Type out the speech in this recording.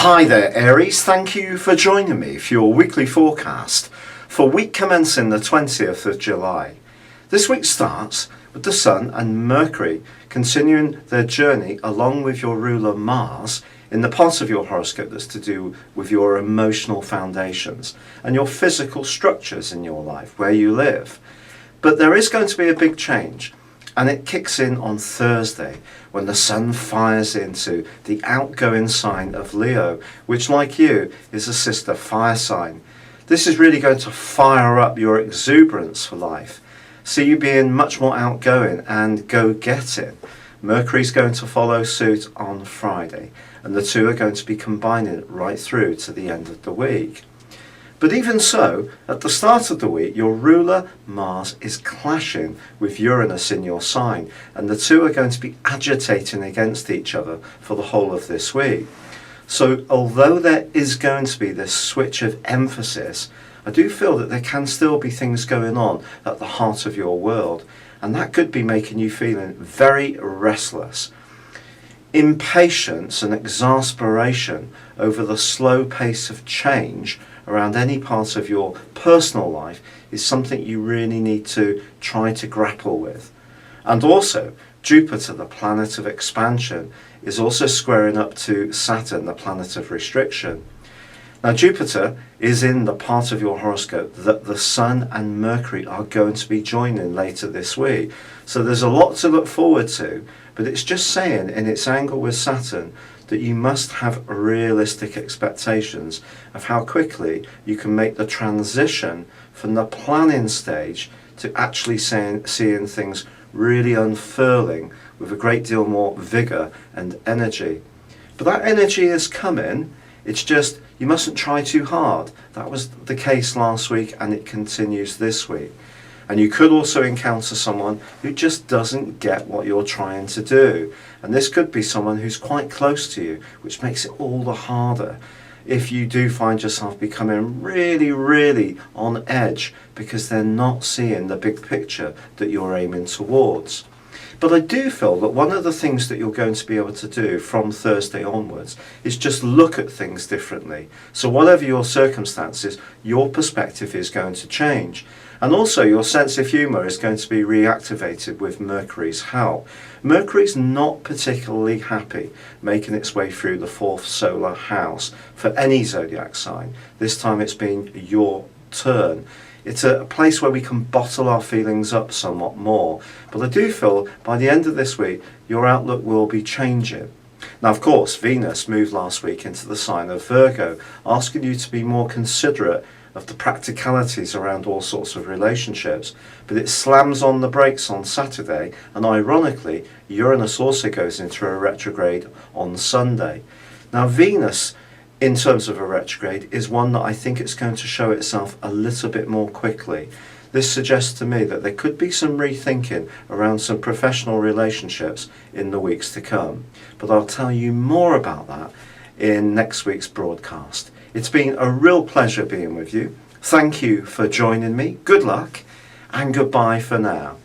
Hi there Aries, thank you for joining me for your weekly forecast for week commencing the 20th of July. This week starts with the Sun and Mercury continuing their journey along with your ruler Mars in the part of your horoscope that's to do with your emotional foundations and your physical structures in your life, where you live. But there is going to be a big change. And it kicks in on Thursday when the Sun fires into the outgoing sign of Leo, which, like you, is a sister fire sign. This is really going to fire up your exuberance for life. See you being much more outgoing and go-getting. Mercury's going to follow suit on Friday, and the two are going to be combining right through to the end of the week. But even so, at the start of the week, your ruler Mars is clashing with Uranus in your sign, and the two are going to be agitating against each other for the whole of this week. So although there is going to be this switch of emphasis, I do feel that there can still be things going on at the heart of your world, and that could be making you feeling very restless. Impatience and exasperation over the slow pace of change around any part of your personal life is something you really need to try to grapple with. And also, Jupiter, the planet of expansion, is also squaring up to Saturn, the planet of restriction. Now, Jupiter is in the part of your horoscope that the Sun and Mercury are going to be joining later this week. So there's a lot to look forward to, but it's just saying in its angle with Saturn that you must have realistic expectations of how quickly you can make the transition from the planning stage to actually seeing things really unfurling with a great deal more vigour and energy. But that energy is coming, it's just you mustn't try too hard. That was the case last week and it continues this week. And you could also encounter someone who just doesn't get what you're trying to do. And this could be someone who's quite close to you, which makes it all the harder if you do find yourself becoming really on edge because they're not seeing the big picture that you're aiming towards. But I do feel that one of the things that you're going to be able to do from Thursday onwards is just look at things differently. So whatever your circumstances, your perspective is going to change. And also your sense of humour is going to be reactivated with Mercury's help. Mercury's not particularly happy making its way through the fourth solar house for any zodiac sign. This time it's been your turn. It's a place where we can bottle our feelings up somewhat more. But I do feel by the end of this week, your outlook will be changing. Now, of course, Venus moved last week into the sign of Virgo, asking you to be more considerate of the practicalities around all sorts of relationships. But it slams on the brakes on Saturday, and ironically, Uranus also goes into a retrograde on Sunday. Now, Venus, in terms of a retrograde, is one that I think it's going to show itself a little bit more quickly. This suggests to me that there could be some rethinking around some professional relationships in the weeks to come. But I'll tell you more about that in next week's broadcast. It's been a real pleasure being with you. Thank you for joining me. Good luck and goodbye for now.